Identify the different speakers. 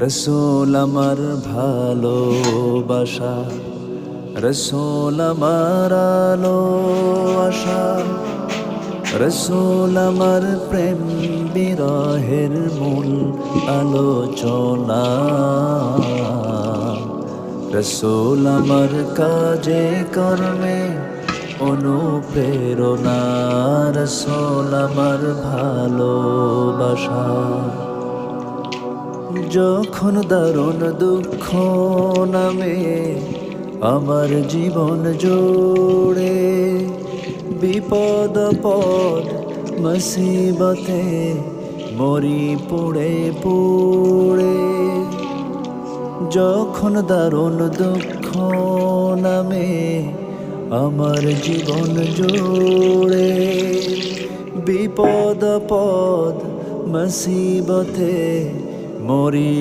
Speaker 1: রসূল আমার ভালোবাসা, রসূল আমার আলো আশা, রসূল আমার প্রেম বিরহের মূল আলোচনা। রসূল আমার কাজে কর্মে অনুপ্রেরণা, রসূল আমার ভালোবাসা। যখন দারুণ দুঃখ নামে আমার জীবন জুড়ে, বিপদ পদ মুসিবতে মরি পুড়ে পুড়ে। যখন দারুণ দুঃখ নামে আমার জীবন জুড়ে, বিপদ পদ মুসিবতে মরি